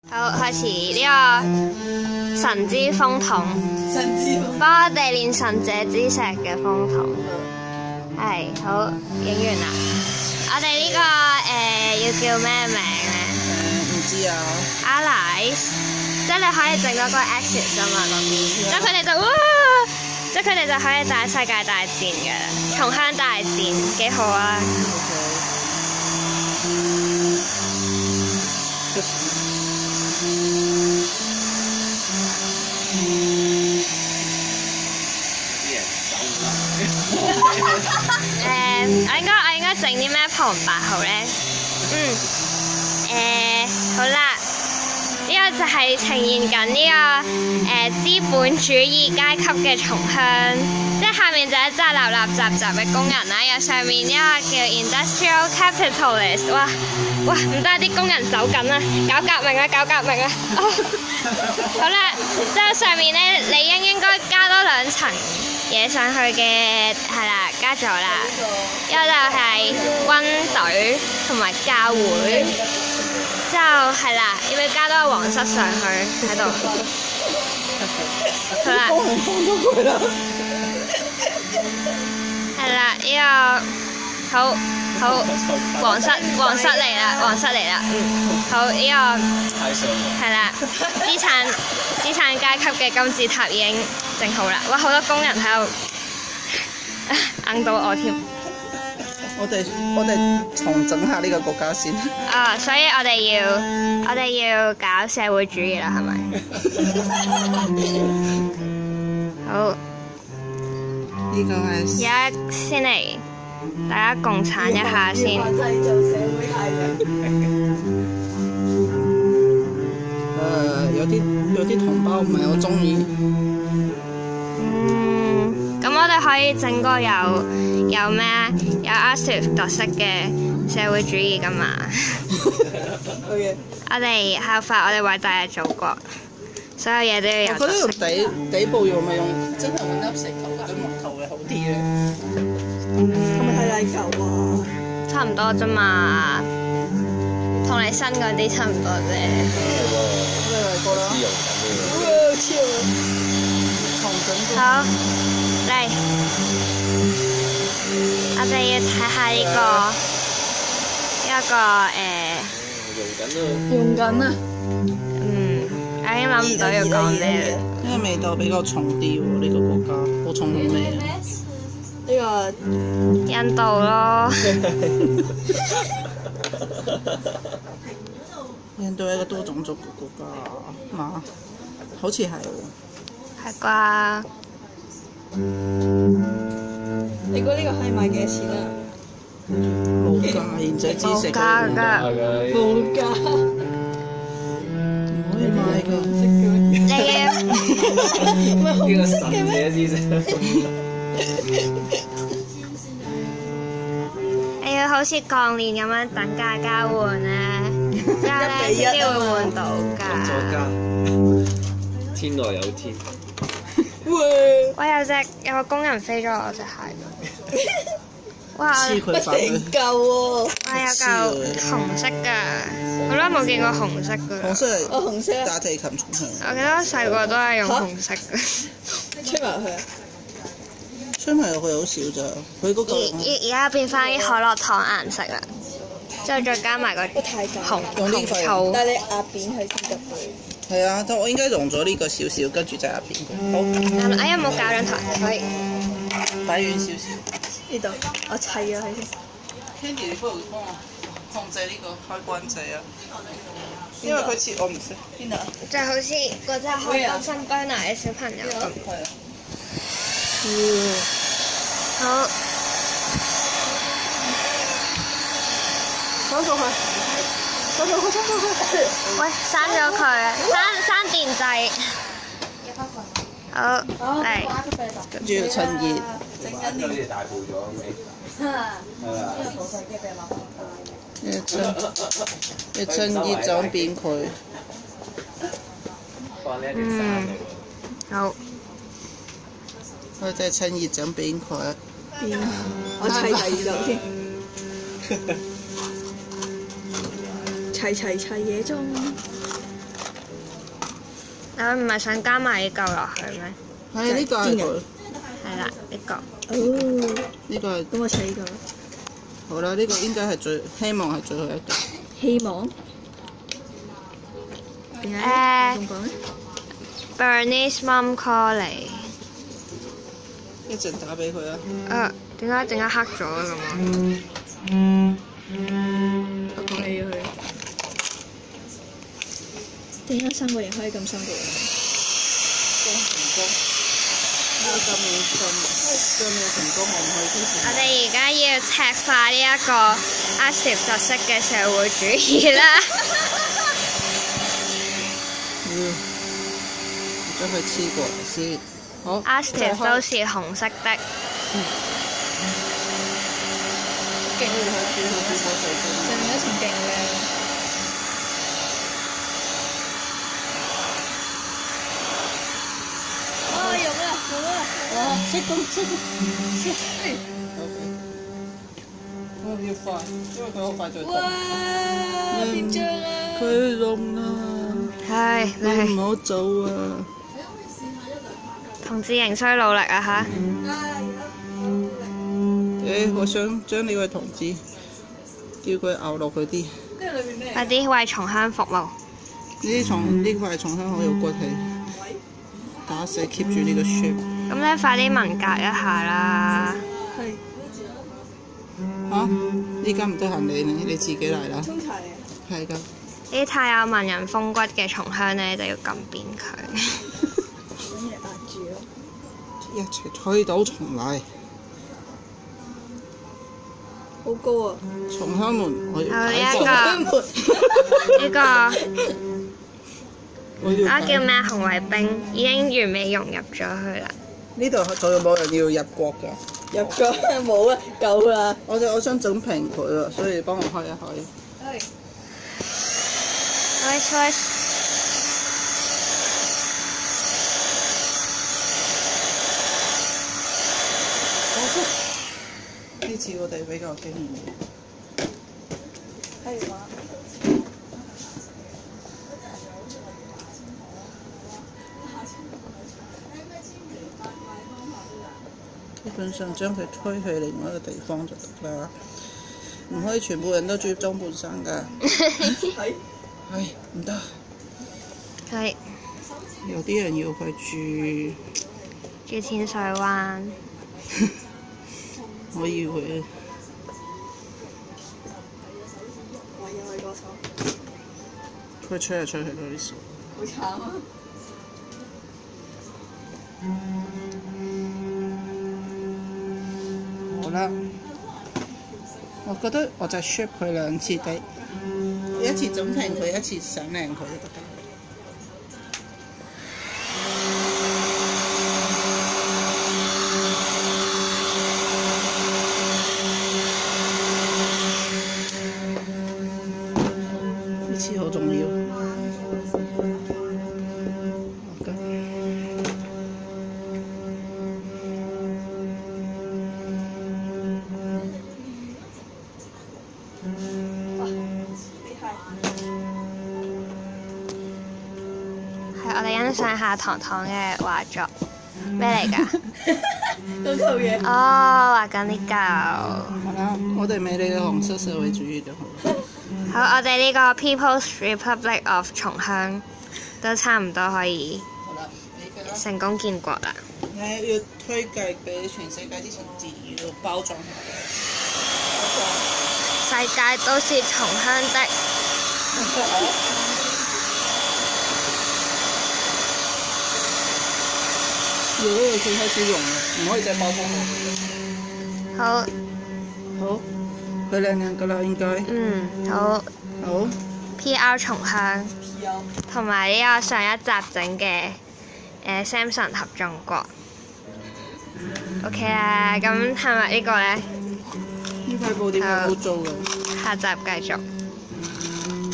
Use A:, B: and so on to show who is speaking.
A: 好，開始呢個神之風筒，幫我哋練神者之石嘅風筒。係，好，影完啦。我哋呢個要叫咩名咧？
B: 唔知啊。
A: Allies， 即係你可以整到個 Axis 啊嘛嗰邊，即係佢哋就哇，即係佢哋就可以打世界大戰嘅啦，同鄉大戰幾好啊！我應該整啲咩旁白好咧？好啦，呢個就係呈現緊呢個資本主義階級嘅重鄉，即係下面就一紮立立雜雜嘅工人啦，有上面呢個叫 Industrial Capitalist， 哇，唔得，啲工人走緊啦，搞革命啊！好啦，之後上面咧理應該加多2層嘢上去嘅，係啦，加咗啦。呢個就係軍隊同埋教會，之後係啦，要唔要加多個皇室上去喺度？好啦，係啦，呢個好皇室嚟啦，好呢個係啦，資產階級嘅金字塔已經整好啦，哇！好多工人喺度硬到我添。
B: 我哋重整下呢個國家先。
A: 啊，所以我哋要搞社會主義啦，係咪？好，
B: 呢個係
A: 而家先嚟，大家共產一下先。
C: 製造社會太
B: 有啲同胞唔係好中意。
A: 咁我哋可以整個有咩有 Archive 特色嘅社會主義㗎嘛？我哋效法我哋偉大嘅祖國，所有嘢都要有特色。
B: 我覺得用底部用咪用真係揾粒石頭或者木頭嘅好啲咧。
C: 係咪太大嚿啊？
A: 差唔多啫嘛，同你新嗰啲差唔多啫。好，嚟，我哋要睇下呢個
C: 用緊啊！
A: 我已經諗唔到要講咩啦。
B: 呢個味道比較重啲喎，呢個國家好重口味啊！
C: 呢個
A: 印度咯。
B: 印度係一個多種族嘅國家嘛，好似係喎。
A: 係啩？
C: 你估呢個可以賣幾多錢啊？
B: 冇價，賢者之石。
A: 冇價㗎。
C: 冇價。
B: 唔可以買㗎。
A: 你要
D: 呢個神者之石。
A: 你要好似鋼鍊咁樣等價交換咧，之後咧先至會換到㗎。
D: 天內有天。
A: 哇！有個工人飛咗我隻鞋度。哇！
B: 黐佢
C: 成嚿喎！
A: 哇！有嚿紅色㗎，好耐冇見過紅色㗎啦。
B: 紅色係
C: 紅色啊！
B: 打地琴重向。
A: 我記得我細個都係用紅色嘅。
C: 吹埋去啊！
B: 吹埋落去好少咋，佢嗰個
A: 而家變翻啲可樂糖顏色啦，之後再加埋個紅醋。
C: 但係你壓扁佢先得嘅。
B: 係啊，但我應該溶咗呢個少少，跟住就入邊佢。好。
A: 哎呀，冇搞兩台，可以。
B: 擺遠少少。
C: 呢度我砌咗佢先。
B: Candy，你幫我控制呢個開關掣啊！因為佢似我唔識。邊度啊？
A: 就好似嗰隻開咗新 burner 嘅小朋友咁。
B: 係啊。
A: 好。
C: 走過去。
A: 喂，刪咗佢，刪電掣。好，嚟。
B: 跟住要趁熱。
C: 整緊
D: 好似大步咗咁。
B: 要趁熱就變佢。
A: 好。
B: 佢就係趁熱就變佢。
C: 變啊！我砌第2度先。齊嘢中。
A: 佢唔係想加埋呢嚿落去咩？
B: 係呢個係佢，
A: 係啦，呢個。
C: 哦，
B: 呢個係
C: 咁我砌呢個。
B: 好啦，呢個應該係希望係最後一個。
C: 希望。點解咁講咧
A: Bernice mum call 你。
B: 一陣打俾佢啊！
A: 點解黑咗咁啊？
C: 我講起咗佢。點解3個人可以咁辛苦？
B: 成功。今年成功，我唔可以支持。
A: 我哋而家要赤化呢一個阿 Steve 特色嘅社會主義啦。
B: 將佢黐過嚟先。好。
A: 阿 Steve 都是紅色的。
B: 勁佢煮好啲火水先。
C: 上面一層勁靚。有咩？哇！識咁。
B: 我要快，因為佢好快就凍。
C: 哇！點張啊！
B: 佢凍啦。
A: 係，
B: 你唔好走啊！
A: 同志仍需努力啊嚇！
B: 我想將呢位同志叫佢咬落去啲。
A: 快啲為松香服務。
B: 呢塊松香好有骨氣，打死 keep 住呢個 shape。
A: 咁你快啲文革一下啦！
C: 係。
B: 嚇！依家唔得閒理你自己嚟啦。
C: 沖茶嚟。
B: 係㗎。
A: 呢啲太有文人風骨嘅松香咧，就要撳扁佢。
C: 揾嘢壓住咯。
B: 一齊推倒重嚟。
C: 好高啊！
B: 松香門，我要
A: 呢
B: 解
A: 一個
B: 我要
A: 啊叫咩？紅衛兵已經完美融入咗去啦。
B: 呢度仲有冇人要入國㗎？
C: 入過冇啊，夠啦。
B: 我想整平佢啊，所以幫我開一開。
C: 係。
A: 喂。
B: 呢次我哋比較經驗。
C: 係嘛？
B: 基本上將佢推去另外一個地方就得啦，唔可以全部人都住中半山㗎。係唔得。
A: 係。
B: 有啲人要去
A: 住淺水灣。
B: 我以為。
C: 我又係歌手。
B: 佢吹嚟吹去都係啲數。
C: 好慘啊！
B: 好啦，我覺得我就 shape 佢2次底，一次整平佢，一次上靚佢就得。呢次好重要。
A: 係，我哋欣賞下糖糖嘅畫作，咩嚟㗎？
C: 嗰套嘢。
A: 哦，畫緊呢嚿。
B: 好啦，我哋美麗嘅紅色社會主義就好。
A: 好，我哋呢個 People's Republic of 松香都差唔多可以成功建國啦。
B: 你要推介俾全世界之前，自要包裝
A: 世界都是松香的。
B: 要嗰個最開始用嘅，唔可以再包裝好。
A: 好。
B: 好，佢靚靚㗎啦，應該。
A: 好。
B: 好。
A: PR 松香，同埋呢個上一集整嘅Samson 合眾國。OK 啦，咁係咪呢個咧？
B: 呢塊布點解污糟㗎？
A: 下集繼續。